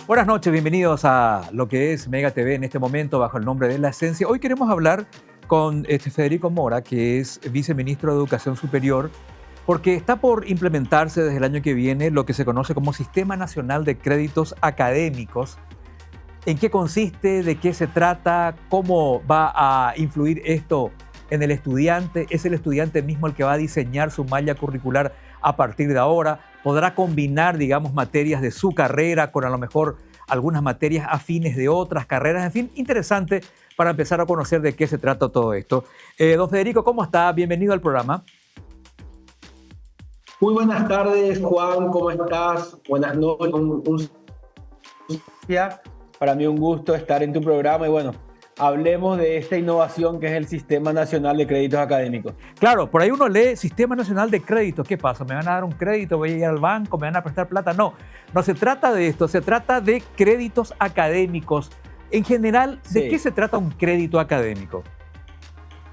Buenas noches, bienvenidos a lo que es Mega TV en este momento bajo el nombre de La Esencia. Hoy queremos hablar con Federico Mora, que es viceministro de Educación Superior, porque está por implementarse desde el año que viene lo que se conoce como Sistema Nacional de Créditos Académicos. ¿En qué consiste? ¿De qué se trata? ¿Cómo va a influir esto en el estudiante? ¿Es el estudiante mismo el que va a diseñar su malla curricular a partir de ahora? ¿Podrá combinar, digamos, materias de su carrera con a lo mejor algunas materias afines de otras carreras? En fin, interesante para empezar a conocer de qué se trata todo esto. Don Federico, ¿cómo está? Bienvenido al programa. Muy buenas tardes, Juan, ¿cómo estás? Buenas noches. Para mí un gusto estar en tu programa y bueno, hablemos de esta innovación que es el Sistema Nacional de Créditos Académicos. Claro, por ahí uno lee Sistema Nacional de Créditos. ¿Qué pasa? ¿Me van a dar un crédito? ¿Voy a ir al banco? ¿Me van a prestar plata? No, no se trata de esto, se trata de créditos académicos. En general, ¿de qué se trata un crédito académico?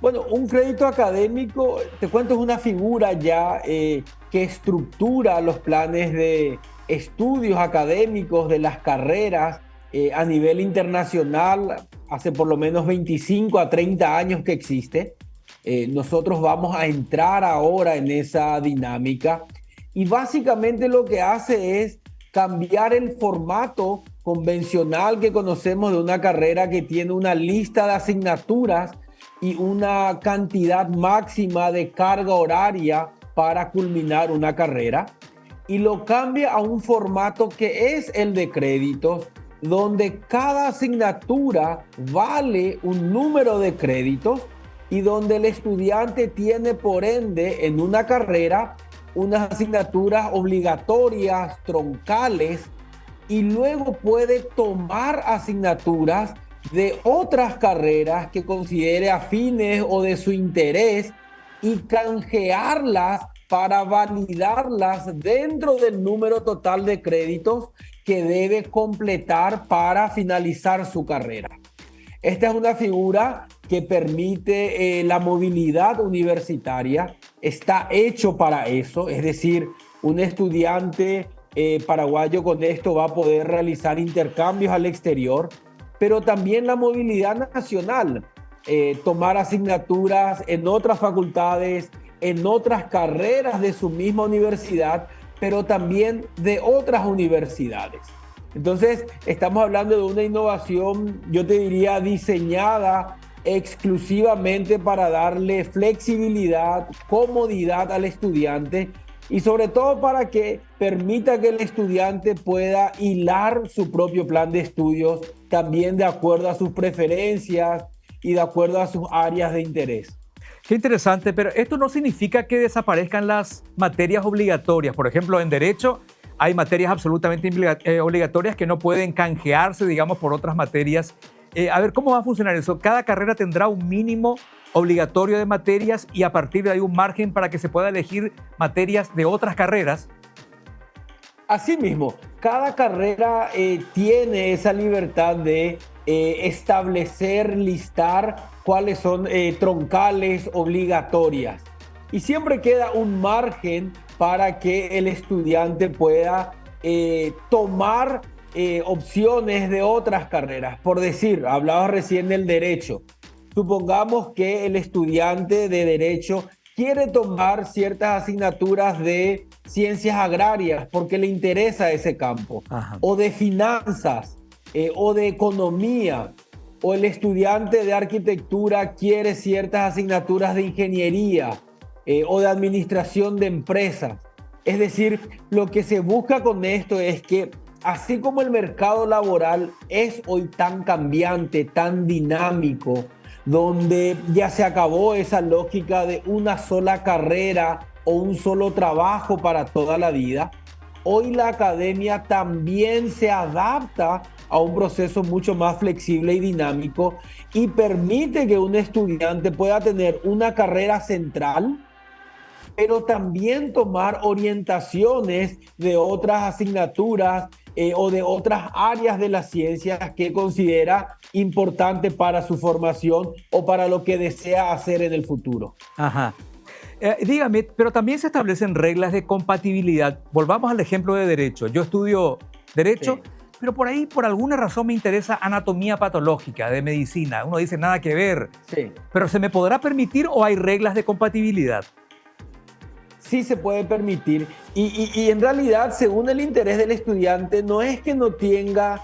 Bueno, un crédito académico, te cuento, es una figura ya que estructura los planes de estudios académicos de las carreras a nivel internacional. Hace por lo menos 25 a 30 años que existe. Nosotros vamos a entrar ahora en esa dinámica y básicamente lo que hace es cambiar el formato convencional que conocemos de una carrera que tiene una lista de asignaturas y una cantidad máxima de carga horaria para culminar una carrera, y lo cambia a un formato que es el de créditos, donde cada asignatura vale un número de créditos y donde el estudiante tiene por ende en una carrera unas asignaturas obligatorias, troncales, y luego puede tomar asignaturas de otras carreras que considere afines o de su interés y canjearlas para validarlas dentro del número total de créditos que debe completar para finalizar su carrera. Esta es una figura que permite la movilidad universitaria, está hecho para eso, es decir, un estudiante paraguayo con esto va a poder realizar intercambios al exterior, pero también la movilidad nacional, tomar asignaturas en otras facultades, en otras carreras de su misma universidad, pero también de otras universidades. Entonces, estamos hablando de una innovación, yo te diría, diseñada exclusivamente para darle flexibilidad, comodidad al estudiante y sobre todo para que permita que el estudiante pueda hilar su propio plan de estudios también de acuerdo a sus preferencias y de acuerdo a sus áreas de interés. Qué interesante, pero esto no significa que desaparezcan las materias obligatorias. Por ejemplo, en Derecho hay materias absolutamente obligatorias que no pueden canjearse, digamos, por otras materias. A ver, ¿cómo va a funcionar eso? ¿Cada carrera tendrá un mínimo obligatorio de materias y a partir de ahí un margen para que se pueda elegir materias de otras carreras? Asimismo, cada carrera tiene esa libertad de establecer, listar cuáles son troncales, obligatorias. Y siempre queda un margen para que el estudiante pueda tomar opciones de otras carreras. Por decir, hablabas recién del derecho. Supongamos que el estudiante de derecho quiere tomar ciertas asignaturas de ciencias agrarias porque le interesa ese campo, o de finanzas, o de economía, o el estudiante de arquitectura quiere ciertas asignaturas de ingeniería o de administración de empresas. Es decir, lo que se busca con esto es que así como el mercado laboral es hoy tan cambiante, tan dinámico, donde ya se acabó esa lógica de una sola carrera o un solo trabajo para toda la vida, hoy la academia también se adapta a un proceso mucho más flexible y dinámico y permite que un estudiante pueda tener una carrera central, pero también tomar orientaciones de otras asignaturas o de otras áreas de las ciencias que considera importante para su formación o para lo que desea hacer en el futuro. Ajá. Dígame, pero también se establecen reglas de compatibilidad. Volvamos al ejemplo de derecho. Yo estudio derecho, Sí. pero por ahí, por alguna razón, me interesa anatomía patológica de medicina. Uno dice, nada que ver. Sí. ¿Pero se me podrá permitir o hay reglas de compatibilidad? Sí se puede permitir. Y en realidad, según el interés del estudiante, no es que no tenga,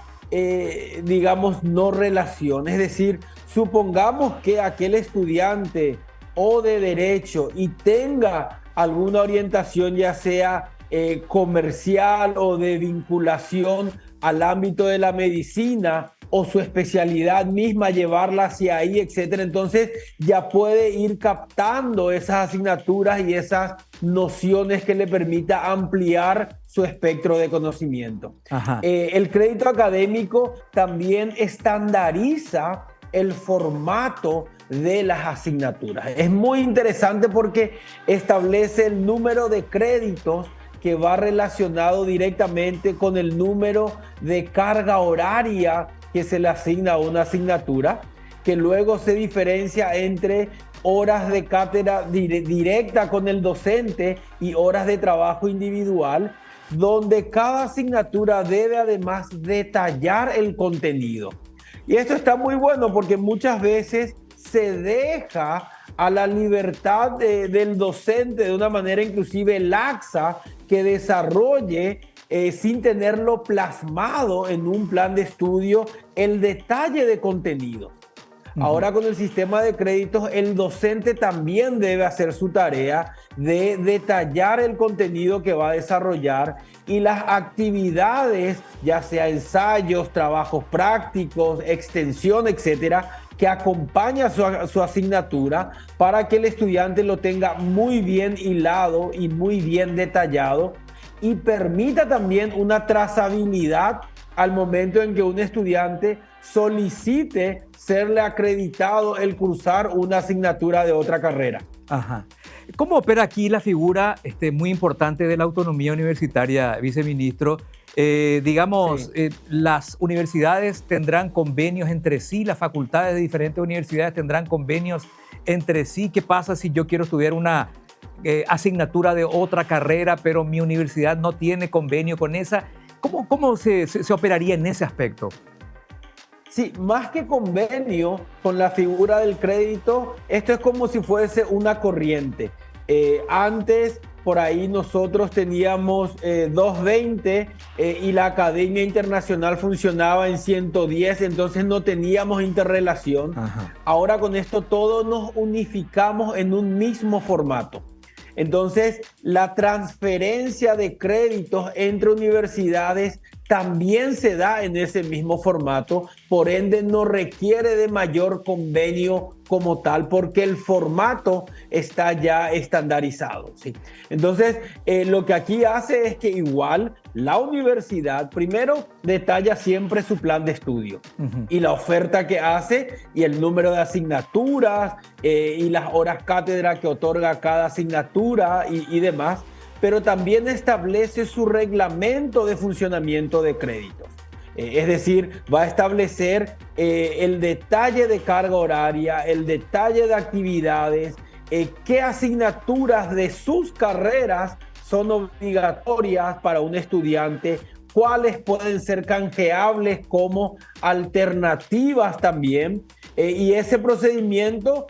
digamos, no relación. Es decir, supongamos que aquel estudiante o de derecho y tenga alguna orientación, ya sea comercial o de vinculación al ámbito de la medicina, o su especialidad misma, llevarla hacia ahí, etcétera. Entonces ya puede ir captando esas asignaturas y esas nociones que le permita ampliar su espectro de conocimiento. El crédito académico también estandariza el formato de las asignaturas. Es muy interesante porque establece el número de créditos que va relacionado directamente con el número de carga horaria que se le asigna a una asignatura, que luego se diferencia entre horas de cátedra directa con el docente y horas de trabajo individual, donde cada asignatura debe además detallar el contenido. Y esto está muy bueno porque muchas veces se deja a la libertad del docente de una manera inclusive laxa que desarrolle sin tenerlo plasmado en un plan de estudio el detalle de contenido. Ahora con el sistema de créditos, el docente también debe hacer su tarea de detallar el contenido que va a desarrollar y las actividades, ya sea ensayos, trabajos prácticos, extensión, etcétera, que acompaña su asignatura para que el estudiante lo tenga muy bien hilado y muy bien detallado y permita también una trazabilidad al momento en que un estudiante solicite serle acreditado el cursar una asignatura de otra carrera. Ajá. ¿Cómo opera aquí la figura muy importante de la autonomía universitaria, viceministro? Digamos, sí. Las universidades tendrán convenios entre sí, las facultades de diferentes universidades tendrán convenios entre sí. ¿Qué pasa si yo quiero estudiar una asignatura de otra carrera, pero mi universidad no tiene convenio con esa? ¿Cómo se operaría en ese aspecto? Sí, más que convenio con la figura del crédito, esto es como si fuese una corriente. Antes, por ahí nosotros teníamos 220 y la Academia Internacional funcionaba en 110, entonces no teníamos interrelación. Ajá. Ahora con esto todos nos unificamos en un mismo formato. Entonces, la transferencia de créditos entre universidades también se da en ese mismo formato, por ende no requiere de mayor convenio como tal, porque el formato está ya estandarizado, ¿sí? Entonces, lo que aquí hace es que igual la universidad primero detalla siempre su plan de estudio y la oferta que hace y el número de asignaturas y las horas cátedra que otorga cada asignatura y demás, pero también establece su reglamento de funcionamiento de créditos. Es decir, va a establecer el detalle de carga horaria, el detalle de actividades, qué asignaturas de sus carreras son obligatorias para un estudiante, cuáles pueden ser canjeables como alternativas también. Y ese procedimiento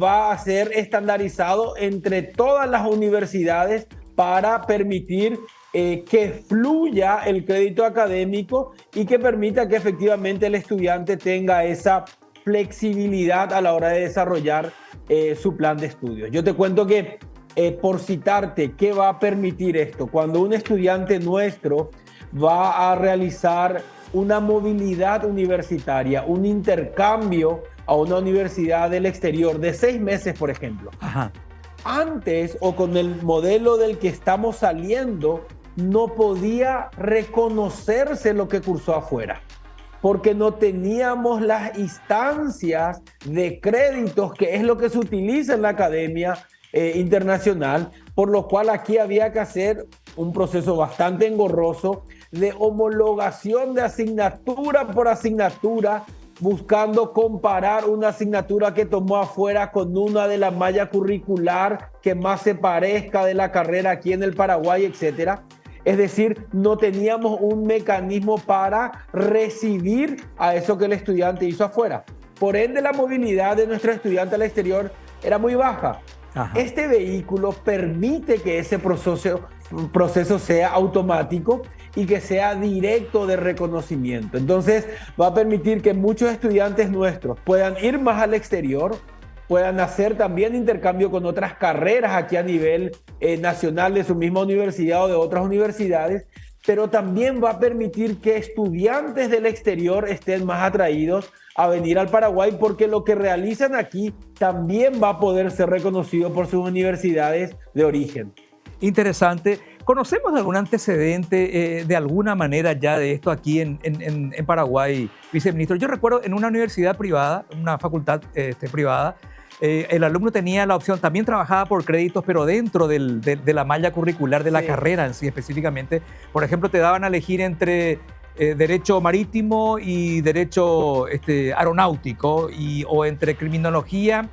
va a ser estandarizado entre todas las universidades para permitir que fluya el crédito académico y que permita que efectivamente el estudiante tenga esa flexibilidad a la hora de desarrollar su plan de estudios. Yo te cuento que, por citarte, ¿qué va a permitir esto? Cuando un estudiante nuestro va a realizar una movilidad universitaria, un intercambio a una universidad del exterior de 6 meses, por ejemplo. Ajá. Antes, o con el modelo del que estamos saliendo, no podía reconocerse lo que cursó afuera, porque no teníamos las instancias de créditos, que es lo que se utiliza en la academia internacional, por lo cual aquí había que hacer un proceso bastante engorroso de homologación de asignatura por asignatura, buscando comparar una asignatura que tomó afuera con una de la malla curricular que más se parezca de la carrera aquí en el Paraguay, etcétera. Es decir, no teníamos un mecanismo para recibir a eso que el estudiante hizo afuera. Por ende, la movilidad de nuestro estudiante al exterior era muy baja. Ajá. Este vehículo permite que ese proceso sea automático y que sea directo de reconocimiento. Entonces, va a permitir que muchos estudiantes nuestros puedan ir más al exterior, puedan hacer también intercambio con otras carreras aquí a nivel nacional de su misma universidad o de otras universidades, pero también va a permitir que estudiantes del exterior estén más atraídos a venir al Paraguay, porque lo que realizan aquí también va a poder ser reconocido por sus universidades de origen. Interesante. ¿Conocemos algún antecedente de alguna manera ya de esto aquí en Paraguay, viceministro? Yo recuerdo en una universidad privada, una facultad privada, el alumno tenía la opción, también trabajaba por créditos, pero dentro de la malla curricular de la carrera en sí específicamente. Por ejemplo, te daban a elegir entre derecho marítimo y derecho aeronáutico, o entre criminología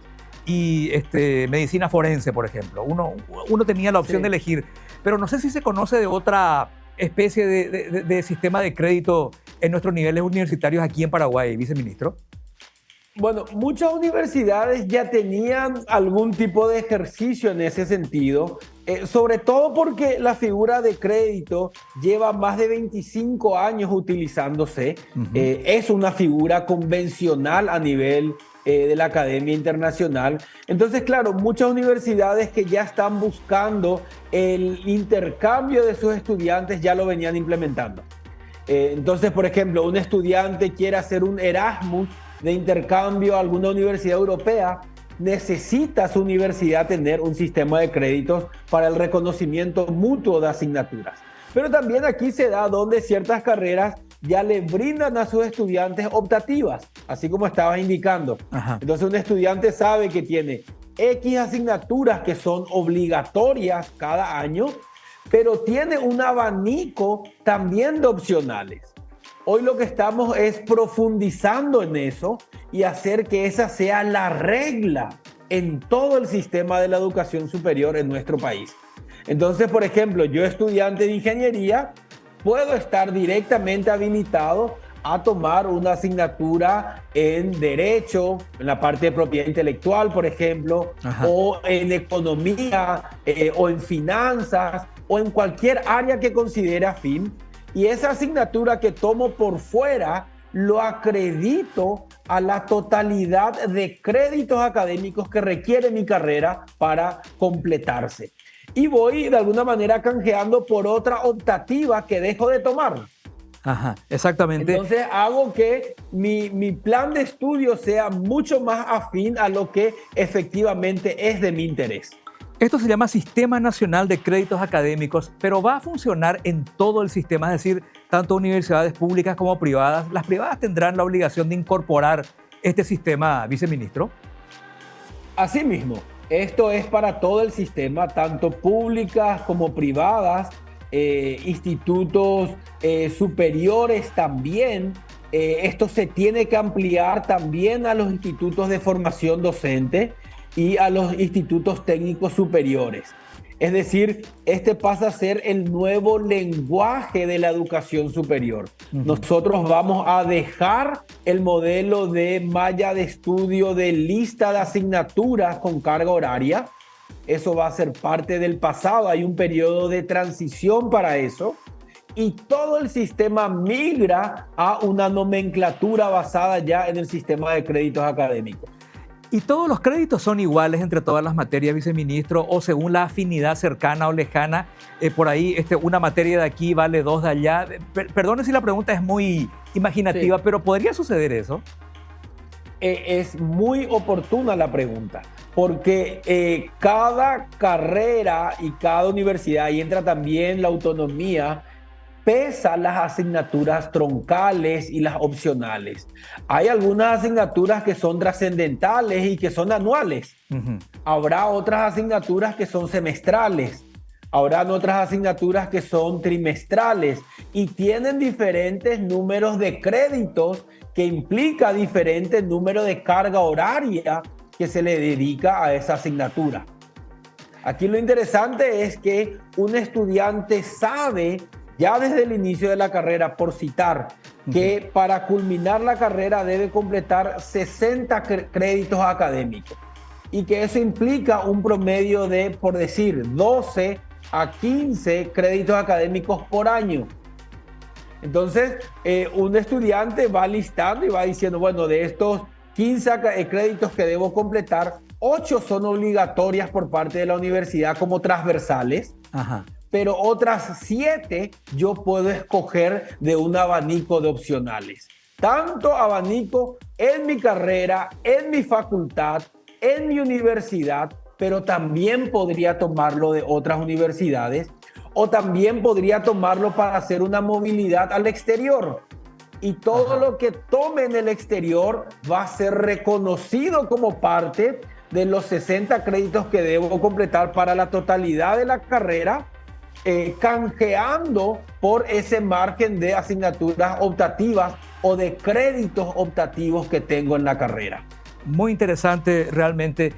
y medicina forense, por ejemplo. Uno tenía la opción de elegir, pero no sé si se conoce de otra especie de sistema de crédito en nuestros niveles universitarios aquí en Paraguay, viceministro. Bueno, muchas universidades ya tenían algún tipo de ejercicio en ese sentido, sobre todo porque la figura de crédito lleva más de 25 años utilizándose. Es una figura convencional a nivel de la Academia Internacional. Entonces, claro, muchas universidades que ya están buscando el intercambio de sus estudiantes ya lo venían implementando. Entonces, por ejemplo, un estudiante quiere hacer un Erasmus de intercambio a alguna universidad europea, necesita su universidad tener un sistema de créditos para el reconocimiento mutuo de asignaturas. Pero también aquí se da donde ciertas carreras ya le brindan a sus estudiantes optativas, así como estabas indicando. Entonces un estudiante sabe que tiene X asignaturas que son obligatorias cada año, pero tiene un abanico también de opcionales. Hoy lo que estamos es profundizando en eso y hacer que esa sea la regla en todo el sistema de la educación superior en nuestro país. Entonces, por ejemplo, yo estudiante de ingeniería puedo estar directamente habilitado a tomar una asignatura en derecho, en la parte de propiedad intelectual, por ejemplo, o en economía, o en finanzas, o en cualquier área que considere afín. Y esa asignatura que tomo por fuera lo acredito a la totalidad de créditos académicos que requiere mi carrera para completarse. Y voy de alguna manera canjeando por otra optativa que dejo de tomar. Exactamente. Entonces hago que mi plan de estudio sea mucho más afín a lo que efectivamente es de mi interés. Esto se llama Sistema Nacional de Créditos Académicos, pero va a funcionar en todo el sistema, es decir, tanto universidades públicas como privadas. ¿Las privadas tendrán la obligación de incorporar este sistema, viceministro? Asimismo, esto es para todo el sistema, tanto públicas como privadas, institutos superiores también. Esto se tiene que ampliar también a los institutos de formación docente y a los institutos técnicos superiores. Es decir, este pasa a ser el nuevo lenguaje de la educación superior. Nosotros vamos a dejar el modelo de malla de estudio de lista de asignaturas con carga horaria. Eso va a ser parte del pasado. Hay un periodo de transición para eso. Y todo el sistema migra a una nomenclatura basada ya en el sistema de créditos académicos. ¿Y todos los créditos son iguales entre todas las materias, viceministro, o según la afinidad cercana o lejana? Por ahí una materia de aquí vale 2 de allá. Perdone si la pregunta es muy imaginativa, pero ¿podría suceder eso? Es muy oportuna la pregunta, porque cada carrera y cada universidad, y entra también la autonomía, pesa las asignaturas troncales y las opcionales. Hay algunas asignaturas que son trascendentales y que son anuales. Habrá otras asignaturas que son semestrales. Habrán otras asignaturas que son trimestrales y tienen diferentes números de créditos que implica diferente número de carga horaria que se le dedica a esa asignatura. Aquí lo interesante es que un estudiante sabe ya desde el inicio de la carrera, por citar, que para culminar la carrera debe completar 60 créditos académicos y que eso implica un promedio de, por decir, 12 a 15 créditos académicos por año. Entonces, un estudiante va listando y va diciendo, bueno, de estos 15 créditos que debo completar, 8 son obligatorias por parte de la universidad como transversales. Ajá. Pero otras 7 yo puedo escoger de un abanico de opcionales. Tanto abanico en mi carrera, en mi facultad, en mi universidad, pero también podría tomarlo de otras universidades o también podría tomarlo para hacer una movilidad al exterior. Y todo lo que tome en el exterior va a ser reconocido como parte de los 60 créditos que debo completar para la totalidad de la carrera, canjeando por ese margen de asignaturas optativas o de créditos optativos que tengo en la carrera. Muy interesante realmente.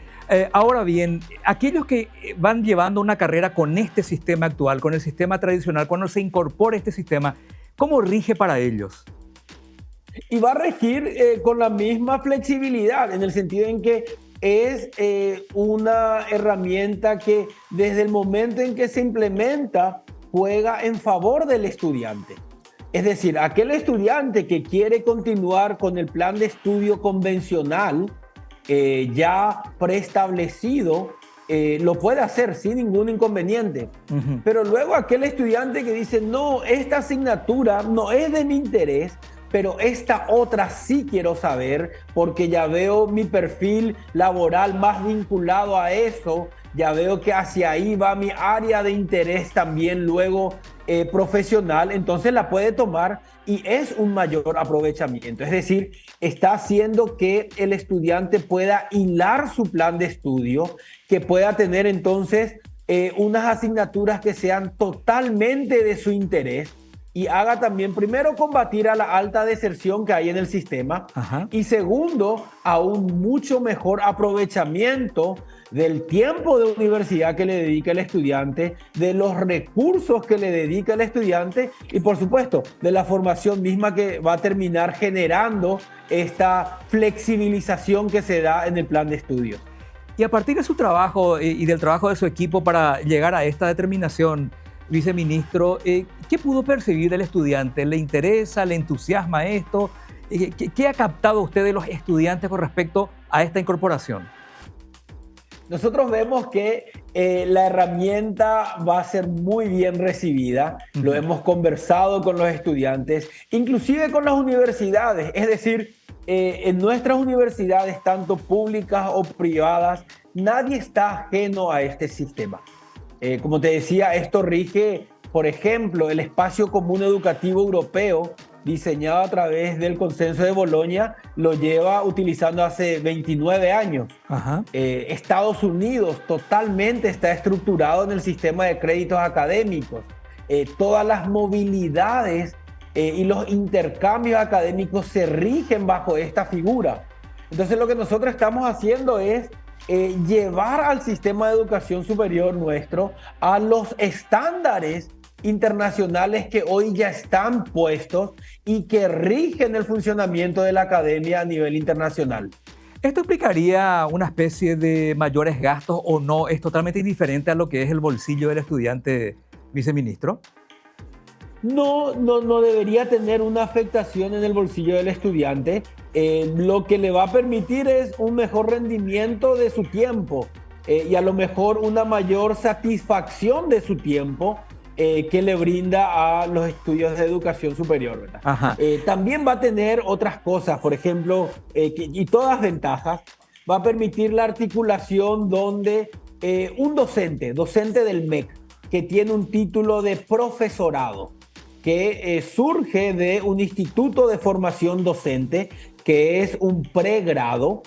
Ahora bien, aquellos que van llevando una carrera con este sistema actual, con el sistema tradicional, cuando se incorpora este sistema, ¿cómo rige para ellos? Y va a regir con la misma flexibilidad, en el sentido en que es una herramienta que desde el momento en que se implementa juega en favor del estudiante. Es decir, aquel estudiante que quiere continuar con el plan de estudio convencional ya preestablecido, lo puede hacer sin ningún inconveniente. Pero luego aquel estudiante que dice, no, esta asignatura no es de mi interés, pero esta otra sí quiero saber porque ya veo mi perfil laboral más vinculado a eso, ya veo que hacia ahí va mi área de interés también luego profesional, entonces la puede tomar y es un mayor aprovechamiento. Es decir, está haciendo que el estudiante pueda hilar su plan de estudio, que pueda tener entonces unas asignaturas que sean totalmente de su interés, y haga también, primero, combatir a la alta deserción que hay en el sistema. Y segundo, a un mucho mejor aprovechamiento del tiempo de universidad que le dedica el estudiante, de los recursos que le dedica el estudiante y, por supuesto, de la formación misma que va a terminar generando esta flexibilización que se da en el plan de estudio. Y a partir de su trabajo y del trabajo de su equipo para llegar a esta determinación, viceministro, ¿qué pudo percibir del estudiante? ¿Le interesa, le entusiasma esto? ¿Qué ha captado usted de los estudiantes con respecto a esta incorporación? Nosotros vemos que la herramienta va a ser muy bien recibida. Lo hemos conversado con los estudiantes, inclusive con las universidades. Es decir, en nuestras universidades, tanto públicas o privadas, nadie está ajeno a este sistema. Como te decía, esto rige, por ejemplo, el Espacio Común Educativo Europeo, diseñado a través del Consenso de Bolonia, lo lleva utilizando hace 29 años. Estados Unidos totalmente está estructurado en el sistema de créditos académicos. Todas las movilidades y los intercambios académicos se rigen bajo esta figura. Entonces, lo que nosotros estamos haciendo es llevar al sistema de educación superior nuestro a los estándares internacionales que hoy ya están puestos y que rigen el funcionamiento de la academia a nivel internacional. ¿Esto implicaría una especie de mayores gastos o no? ¿Es totalmente indiferente a lo que es el bolsillo del estudiante, viceministro? No debería tener una afectación en el bolsillo del estudiante. Lo que le va a permitir es un mejor rendimiento de su tiempo y a lo mejor una mayor satisfacción de su tiempo que le brinda a los estudios de educación superior, ¿verdad? También va a tener otras cosas, por ejemplo, y todas ventajas. Va a permitir la articulación donde un docente del MEC que tiene un título de profesorado, que surge de un instituto de formación docente, que es un pregrado,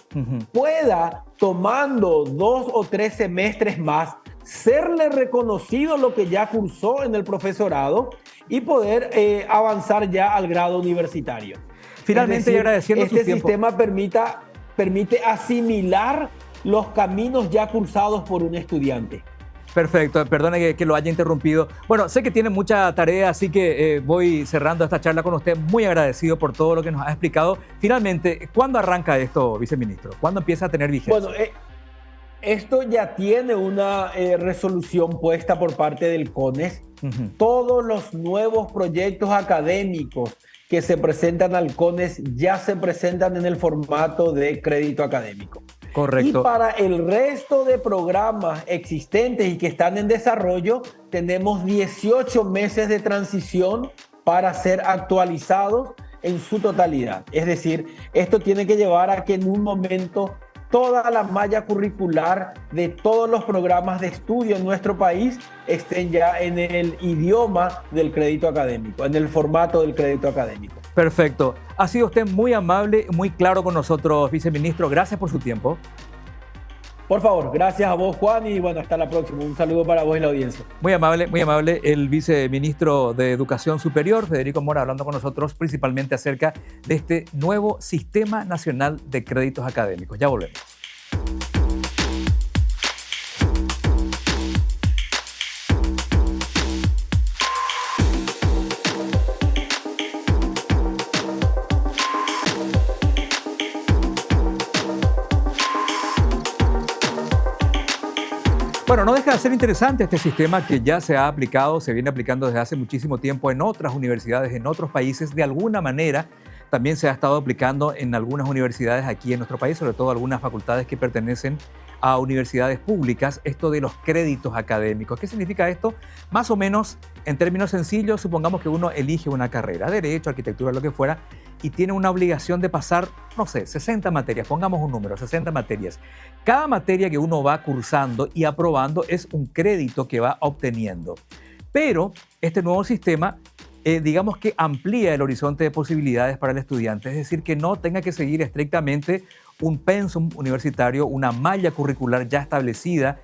pueda, tomando 2 o 3 semestres más, serle reconocido lo que ya cursó en el profesorado y poder avanzar ya al grado universitario. Finalmente, es decir, y agradeciendo este sistema permite asimilar los caminos ya cursados por un estudiante. Perfecto, perdone que lo haya interrumpido. Bueno, sé que tiene mucha tarea, así que voy cerrando esta charla con usted. Muy agradecido por todo lo que nos ha explicado. Finalmente, ¿cuándo arranca esto, viceministro? ¿Cuándo empieza a tener vigencia? Bueno, esto ya tiene una resolución puesta por parte del CONES. Todos los nuevos proyectos académicos que se presentan al CONES ya se presentan en el formato de crédito académico. Correcto. Y para el resto de programas existentes y que están en desarrollo, tenemos 18 meses de transición para ser actualizados en su totalidad. Es decir, esto tiene que llevar a que en un momento toda la malla curricular de todos los programas de estudio en nuestro país estén ya en el idioma del crédito académico, en el formato del crédito académico. Perfecto. Ha sido usted muy amable, muy claro con nosotros, viceministro. Gracias por su tiempo. Por favor, gracias a vos, Juan, y bueno, hasta la próxima. Un saludo para vos y la audiencia. Muy amable el viceministro de Educación Superior, Federico Mora, hablando con nosotros principalmente acerca de este nuevo Sistema Nacional de Créditos Académicos. Ya volvemos. Bueno, no deja de ser interesante este sistema que ya se ha aplicado, se viene aplicando desde hace muchísimo tiempo en otras universidades, en otros países. De alguna manera también se ha estado aplicando en algunas universidades aquí en nuestro país, sobre todo algunas facultades que pertenecen a universidades públicas, esto de los créditos académicos. ¿Qué significa esto? Más o menos, en términos sencillos, supongamos que uno elige una carrera, derecho, arquitectura, lo que fuera, y tiene una obligación de pasar, no sé, 60 materias, pongamos un número, 60 materias. Cada materia que uno va cursando y aprobando es un crédito que va obteniendo. Pero este nuevo sistema, digamos que amplía el horizonte de posibilidades para el estudiante, es decir, que no tenga que seguir estrictamente un pensum universitario, una malla curricular ya establecida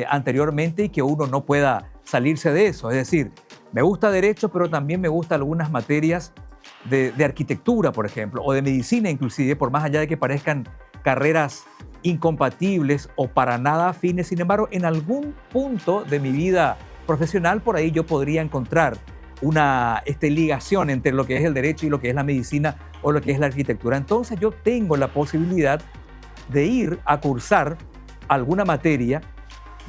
anteriormente y que uno no pueda salirse de eso. Es decir, me gusta derecho, pero también me gustan algunas materias de arquitectura, por ejemplo, o de medicina inclusive, por más allá de que parezcan carreras incompatibles o para nada afines. Sin embargo, en algún punto de mi vida profesional, por ahí yo podría encontrar una ligación entre lo que es el derecho y lo que es la medicina o lo que es la arquitectura. Entonces yo tengo la posibilidad de ir a cursar alguna materia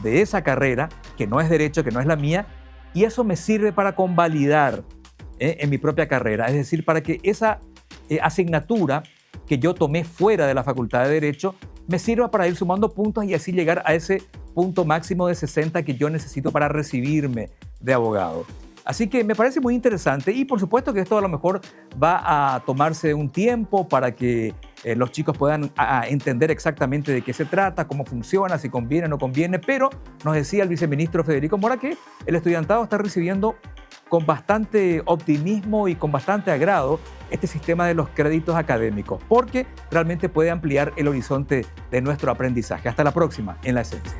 de esa carrera, que no es derecho, que no es la mía, y eso me sirve para convalidar en mi propia carrera. Es decir, para que esa asignatura que yo tomé fuera de la Facultad de Derecho me sirva para ir sumando puntos y así llegar a ese punto máximo de 60 que yo necesito para recibirme de abogado. Así que me parece muy interesante y por supuesto que esto a lo mejor va a tomarse un tiempo para que los chicos puedan entender exactamente de qué se trata, cómo funciona, si conviene o no conviene, pero nos decía el viceministro Federico Mora que el estudiantado está recibiendo con bastante optimismo y con bastante agrado este sistema de los créditos académicos, porque realmente puede ampliar el horizonte de nuestro aprendizaje. Hasta la próxima en La Esencia.